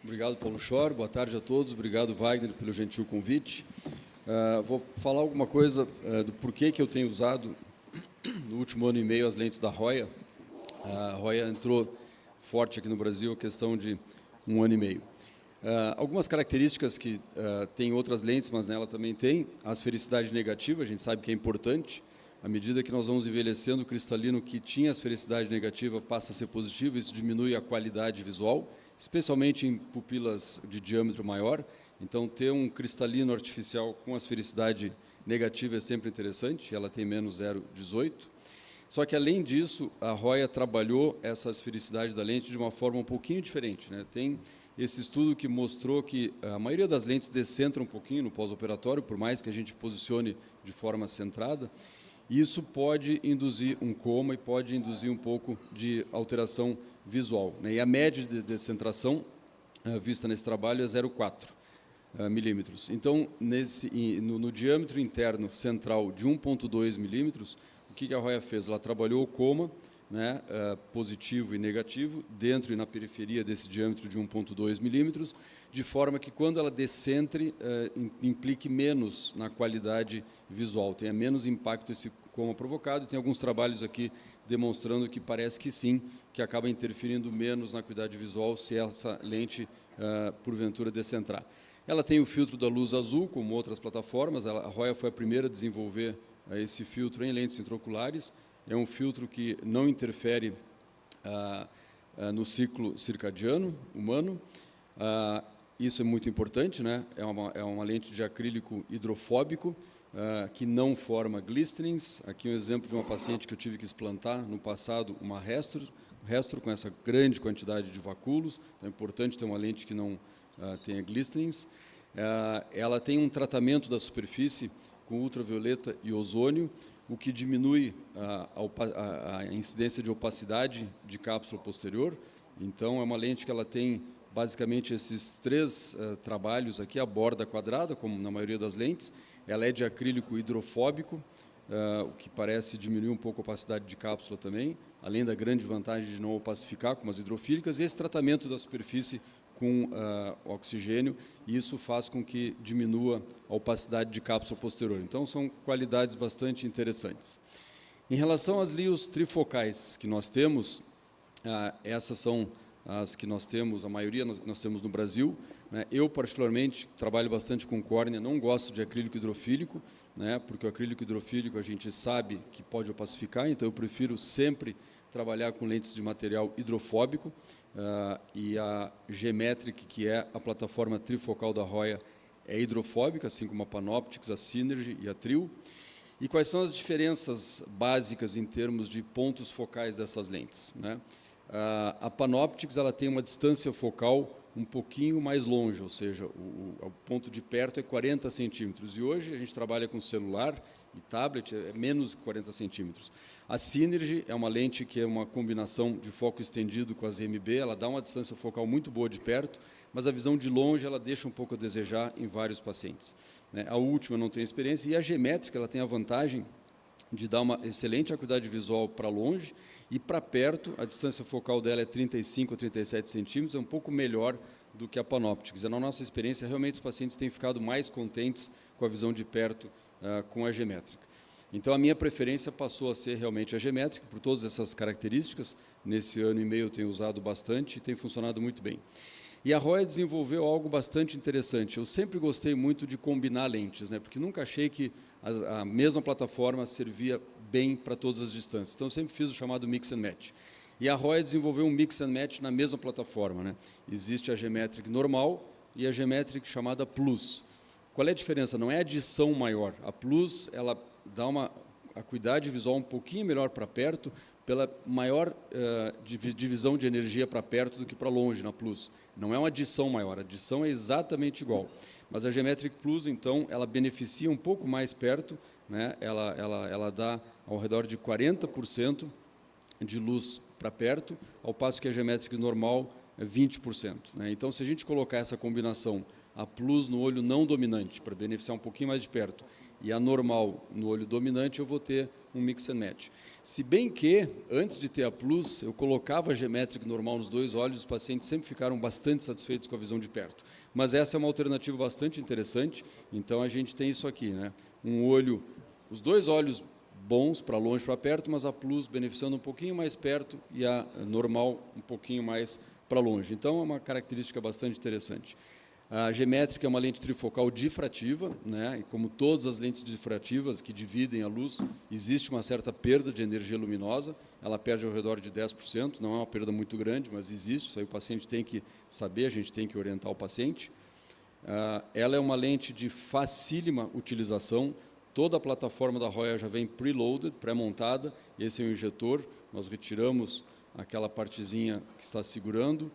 Obrigado, Paulo Schor. Boa tarde a todos. Obrigado, Wagner, pelo gentil convite. Vou falar alguma coisa do porquê que eu tenho usado, no último ano e meio, as lentes da Roya. A Roya entrou forte aqui no Brasil, a questão de um ano e meio. Algumas características que tem outras lentes, mas nela também tem. A esfericidade negativa, a gente sabe que é importante. À medida que nós vamos envelhecendo, o cristalino que tinha a esfericidade negativa passa a ser positivo, isso diminui a qualidade visual, especialmente em pupilas de diâmetro maior. Então, ter um cristalino artificial com a esfericidade negativa é sempre interessante, ela tem menos 0,18. Só que, além disso, a Roya trabalhou essa esfericidade da lente de uma forma um pouquinho diferente, né? Tem esse estudo que mostrou que a maioria das lentes descentra um pouquinho no pós-operatório, por mais que a gente posicione de forma centrada. Isso pode induzir um coma e pode induzir um pouco de alteração visual, né? E a média de descentração vista nesse trabalho é 0,4 milímetros. Então, no diâmetro interno central de 1,2 milímetros, o que a Roya fez? Ela trabalhou o coma, né, positivo e negativo, dentro e na periferia desse diâmetro de 1,2 milímetros, de forma que, quando ela descentre, implique menos na qualidade visual, tenha menos impacto esse coma provocado. Tem alguns trabalhos aqui demonstrando que parece que sim, que acaba interferindo menos na qualidade visual se essa lente, porventura, descentrar. Ela tem o filtro da luz azul, como outras plataformas. A Roya foi a primeira a desenvolver esse filtro em lentes intraoculares. É um filtro que não interfere no ciclo circadiano humano. Isso é muito importante, né? É uma lente de acrílico hidrofóbico, que não forma glisterins. Aqui um exemplo de uma paciente que eu tive que explantar no passado, uma restro com essa grande quantidade de vacúolos. Então, é importante ter uma lente que não tenha glisterins. Ela tem um tratamento da superfície com ultravioleta e ozônio, o que diminui a incidência de opacidade de cápsula posterior. Então, é uma lente que ela tem basicamente esses três trabalhos aqui: a borda quadrada, como na maioria das lentes. Ela é de acrílico hidrofóbico, o que parece diminuir um pouco a opacidade de cápsula também, além da grande vantagem de não opacificar, como as hidrofílicas. E esse tratamento da superfície com oxigênio, e isso faz com que diminua a opacidade de cápsula posterior. Então, são qualidades bastante interessantes. Em relação às LIOS trifocais que nós temos, essas são as que nós temos, a maioria nós temos no Brasil, né? Eu, particularmente, trabalho bastante com córnea, não gosto de acrílico hidrofílico, né? Porque o acrílico hidrofílico a gente sabe que pode opacificar, então eu prefiro sempre trabalhar com lentes de material hidrofóbico. E a G-Metric, que é a plataforma trifocal da Roya, é hidrofóbica, assim como a Panoptix, a Synergy e a Trio. E quais são as diferenças básicas em termos de pontos focais dessas lentes, né? A Panoptix, ela tem uma distância focal um pouquinho mais longe, ou seja, o ponto de perto é 40 centímetros. E hoje a gente trabalha com celular e tablet, é menos de 40 centímetros. A Synergy é uma lente que é uma combinação de foco estendido com a ZMB, ela dá uma distância focal muito boa de perto, mas a visão de longe ela deixa um pouco a desejar em vários pacientes, né? A última eu não tenho experiência, e a G-Metric, ela tem a vantagem de dar uma excelente acuidade visual para longe, e para perto a distância focal dela é 35 a 37 centímetros, é um pouco melhor do que a Panoptix. Na nossa experiência, realmente os pacientes têm ficado mais contentes com a visão de perto com a G-Metric. Então, a minha preferência passou a ser realmente a G-Metric, por todas essas características. Nesse ano e meio eu tenho usado bastante e tem funcionado muito bem. E a Roya desenvolveu algo bastante interessante. Eu sempre gostei muito de combinar lentes, né? Porque nunca achei que a mesma plataforma servia bem para todas as distâncias. Então, eu sempre fiz o chamado mix and match. E a Roya desenvolveu um mix and match na mesma plataforma, né? Existe a G-Metric normal e a G-Metric chamada Plus. Qual é a diferença? Não é a adição maior. A Plus, ela dá uma acuidade visual um pouquinho melhor para perto, pela maior divisão de energia para perto do que para longe na Plus. Não é uma adição maior, a adição é exatamente igual. Mas a G-Metric Plus, então, ela beneficia um pouco mais perto, né? Ela dá ao redor de 40% de luz para perto, ao passo que a G-Metric normal é 20%, né? Então, se a gente colocar essa combinação, a Plus no olho não dominante, para beneficiar um pouquinho mais de perto, e a normal no olho dominante, eu vou ter um mix and match. Se bem que, antes de ter a Plus, eu colocava a Geometric normal nos dois olhos, os pacientes sempre ficaram bastante satisfeitos com a visão de perto. Mas essa é uma alternativa bastante interessante, então a gente tem isso aqui, né? Um olho, os dois olhos bons para longe e para perto, mas a Plus beneficiando um pouquinho mais perto e a normal um pouquinho mais para longe. Então, é uma característica bastante interessante. A Geometric é uma lente trifocal difrativa, né? E como todas as lentes difrativas que dividem a luz, existe uma certa perda de energia luminosa, ela perde ao redor de 10%, não é uma perda muito grande, mas existe, isso aí o paciente tem que saber, a gente tem que orientar o paciente. Ela é uma lente de facílima utilização, toda a plataforma da Roya já vem preloaded, pré-montada, esse é o injetor, nós retiramos aquela partezinha que está segurando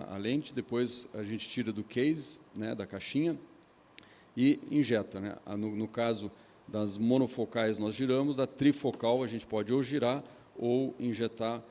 a lente, depois a gente tira do case, né, da caixinha, e injeta, né? No caso das monofocais nós giramos, a trifocal a gente pode ou girar ou injetar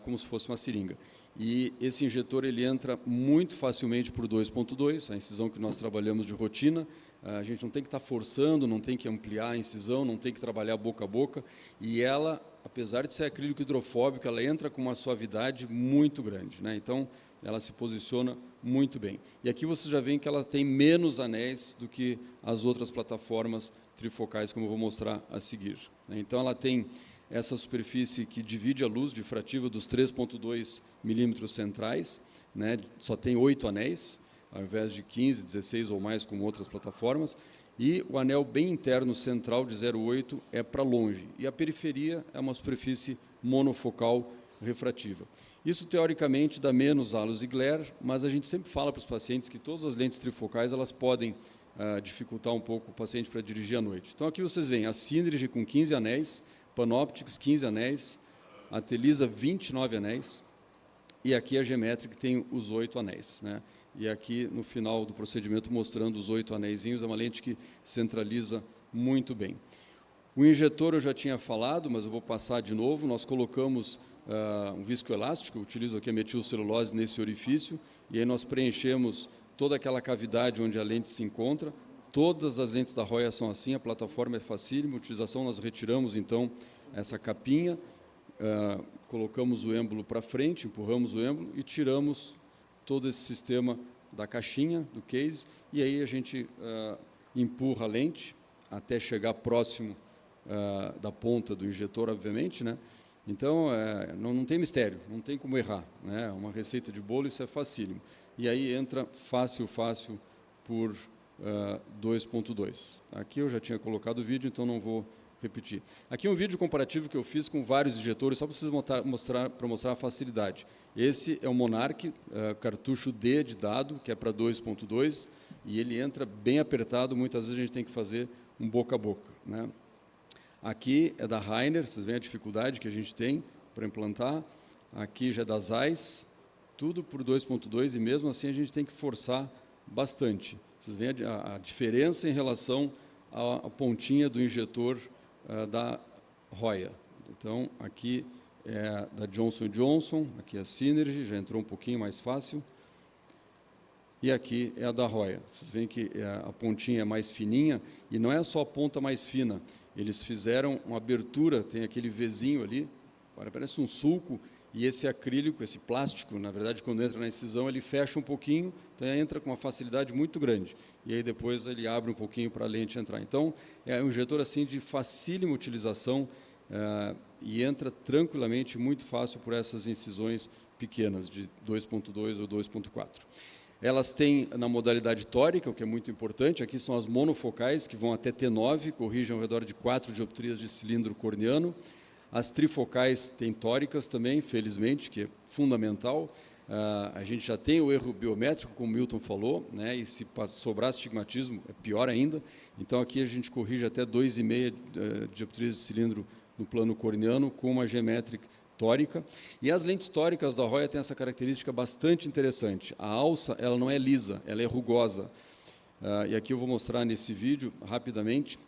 como se fosse uma seringa. E esse injetor ele entra muito facilmente por 2.2, a incisão que nós trabalhamos de rotina, a gente não tem que estar forçando, não tem que ampliar a incisão, não tem que trabalhar boca a boca, e ela, apesar de ser acrílico hidrofóbico, ela entra com uma suavidade muito grande, né? Então, ela se posiciona muito bem. E aqui você já vê que ela tem menos anéis do que as outras plataformas trifocais, como eu vou mostrar a seguir, né? Então, ela tem essa superfície que divide a luz difrativa dos 3.2 milímetros centrais, né? Só tem 8 anéis, ao invés de 15, 16 ou mais, como outras plataformas, e o anel bem interno central de 0,8 é para longe, e a periferia é uma superfície monofocal refrativa. Isso, teoricamente, dá menos halos e glare, mas a gente sempre fala para os pacientes que todas as lentes trifocais elas podem dificultar um pouco o paciente para dirigir à noite. Então, aqui vocês veem a Synergy com 15 anéis, Panoptix 15 anéis, a Telisa 29 anéis, e aqui a Geometric tem os 8 anéis, né? E aqui no final do procedimento mostrando os 8 anéisinhos, é uma lente que centraliza muito bem. O injetor eu já tinha falado, mas eu vou passar de novo. Nós colocamos um viscoelástico, eu utilizo aqui a metilcelulose nesse orifício, e aí nós preenchemos toda aquela cavidade onde a lente se encontra. Todas as lentes da Roya são assim, a plataforma é facílima, a utilização nós retiramos então essa capinha, colocamos o êmbolo para frente, empurramos o êmbolo e tiramos todo esse sistema da caixinha, do case, e aí a gente empurra a lente até chegar próximo da ponta do injetor, obviamente, né? Então, não tem mistério, não tem como errar, né? Uma receita de bolo, isso é facílimo. E aí entra fácil por 2.2. Aqui eu já tinha colocado o vídeo, então não vou repetir. Aqui um vídeo comparativo que eu fiz com vários injetores, só para vocês mostrar a facilidade. Esse é o Monarch, cartucho D de dado, que é para 2.2, e ele entra bem apertado, muitas vezes a gente tem que fazer um boca a boca, né? Aqui é da Rainer, vocês veem a dificuldade que a gente tem para implantar. Aqui já é da Zeiss, tudo por 2.2, e mesmo assim a gente tem que forçar bastante. Vocês veem a diferença em relação à pontinha do injetor da Roya. Então, aqui é da Johnson & Johnson, aqui é a Synergy, já entrou um pouquinho mais fácil. E aqui é a da Roya. Vocês veem que a pontinha é mais fininha, e não é só a ponta mais fina, eles fizeram uma abertura, tem aquele Vzinho ali, parece um sulco, e esse acrílico, esse plástico, na verdade, quando entra na incisão, ele fecha um pouquinho, então entra com uma facilidade muito grande. E aí depois ele abre um pouquinho para a lente entrar. Então, é um injetor assim de facílima utilização e entra tranquilamente, muito fácil por essas incisões pequenas, de 2.2 ou 2.4. Elas têm na modalidade tórica, o que é muito importante. Aqui são as monofocais, que vão até T9, corrigem ao redor de 4 dioptrias de cilindro corneano. As trifocais têm tóricas também, felizmente, que é fundamental. A gente já tem o erro biométrico, como o Milton falou, né? E se sobrar astigmatismo, é pior ainda. Então, aqui a gente corrige até 2,5 dioptrias de cilindro no plano corneano, com uma Geometric tórica. E as lentes tóricas da Roya têm essa característica bastante interessante. A alça, ela não é lisa, ela é rugosa. E aqui eu vou mostrar nesse vídeo, rapidamente,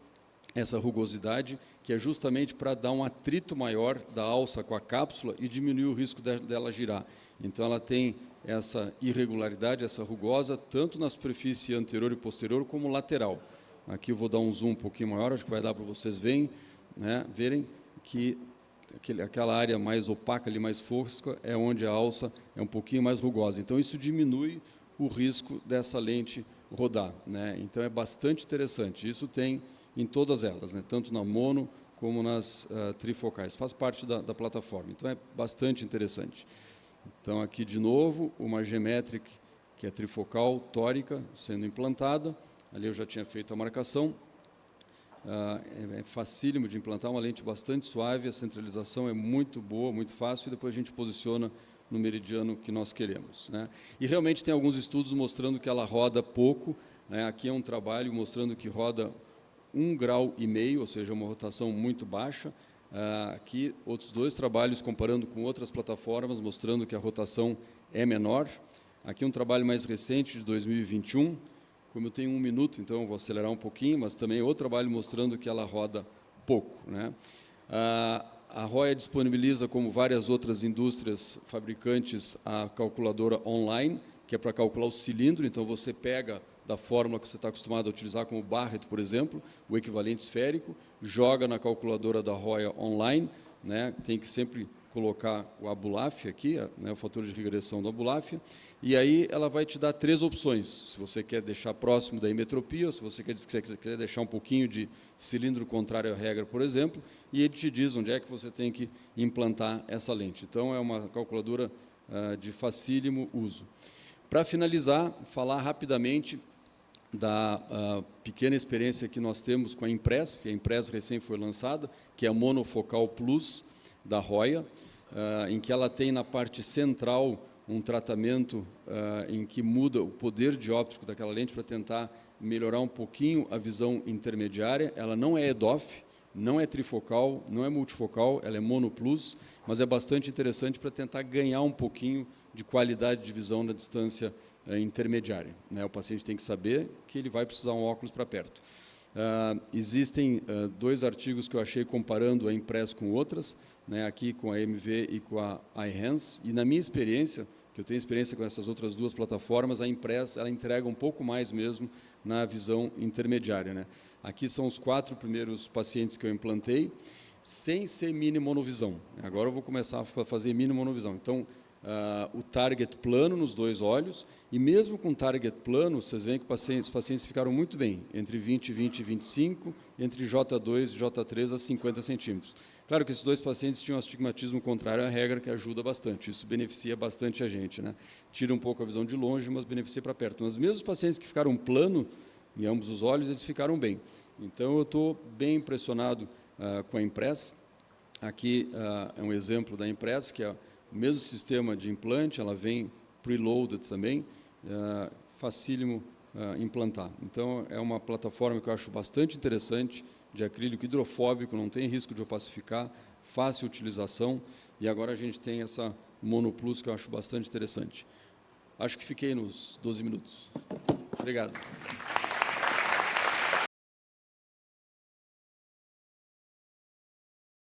essa rugosidade, que é justamente para dar um atrito maior da alça com a cápsula e diminuir o risco dela girar. Então, ela tem essa irregularidade, essa rugosa, tanto na superfície anterior e posterior, como lateral. Aqui eu vou dar um zoom um pouquinho maior, acho que vai dar para vocês verem. né, verem que aquela área mais opaca, ali, mais fosca, é onde a alça é um pouquinho mais rugosa. Então, isso diminui o risco dessa lente rodar, né? Então, é bastante interessante. Isso tem em todas elas, né, tanto na mono como nas trifocais. Faz parte da plataforma. Então, é bastante interessante. Então, aqui, de novo, uma G-Metric, que é trifocal, tórica, sendo implantada. Ali eu já tinha feito a marcação. É facílimo de implantar, uma lente bastante suave, a centralização é muito boa, muito fácil, e depois a gente posiciona no meridiano que nós queremos, né? E realmente tem alguns estudos mostrando que ela roda pouco, né? Aqui é um trabalho mostrando que roda 1,5 grau, ou seja, uma rotação muito baixa. Aqui, outros 2 trabalhos comparando com outras plataformas, mostrando que a rotação é menor. Aqui um trabalho mais recente, de 2021, como eu tenho 1 minuto, então eu vou acelerar um pouquinho, mas também outro trabalho mostrando que ela roda pouco, né? A Roya disponibiliza, como várias outras indústrias fabricantes, a calculadora online, que é para calcular o cilindro. Então, você pega da fórmula que você está acostumado a utilizar, como o Barrett, por exemplo, o equivalente esférico, joga na calculadora da Roya online, né? Tem que sempre colocar o Abulafia aqui, né, o fator de regressão do Abulafia, e aí ela vai te dar 3 opções. Se você quer deixar próximo da himetropia, ou se você quer deixar um pouquinho de cilindro contrário à regra, por exemplo, e ele te diz onde é que você tem que implantar essa lente. Então, é uma calculadora de facílimo uso. Para finalizar, falar rapidamente da pequena experiência que nós temos com a Impress, porque a Impress recém foi lançada, que é a Monofocal Plus da Roya, em que ela tem na parte central um tratamento em que muda o poder dióptrico daquela lente para tentar melhorar um pouquinho a visão intermediária. Ela não é EDOF, não é trifocal, não é multifocal, ela é Mono Plus, mas é bastante interessante para tentar ganhar um pouquinho de qualidade de visão na distância intermediária, né? O paciente tem que saber que ele vai precisar um óculos para perto. Existem 2 artigos que eu achei comparando a Impress com outras, né, aqui com a MV e com a iHands, e na minha experiência, que eu tenho experiência com essas outras 2 plataformas, a Impress ela entrega um pouco mais mesmo na visão intermediária, né? Aqui são os 4 primeiros pacientes que eu implantei, sem ser mini monovisão. Agora eu vou começar a fazer mini monovisão. Então, o target plano nos 2 olhos, e mesmo com target plano, vocês veem que os pacientes ficaram muito bem, entre 20, 20 e 25, entre J2 e J3 a 50 centímetros. Claro que esses 2 pacientes tinham astigmatismo contrário à regra, que ajuda bastante, isso beneficia bastante a gente, né? Tira um pouco a visão de longe, mas beneficia para perto. Mas mesmo os pacientes que ficaram plano, em ambos os olhos, eles ficaram bem. Então, eu estou bem impressionado com a Impress. Aqui é um exemplo da Impress, que é o mesmo sistema de implante, ela vem preloaded também, facílimo implantar. Então, é uma plataforma que eu acho bastante interessante, de acrílico hidrofóbico, não tem risco de opacificar, fácil utilização, e agora a gente tem essa Mono Plus, que eu acho bastante interessante. Acho que fiquei nos 12 minutos. Obrigado.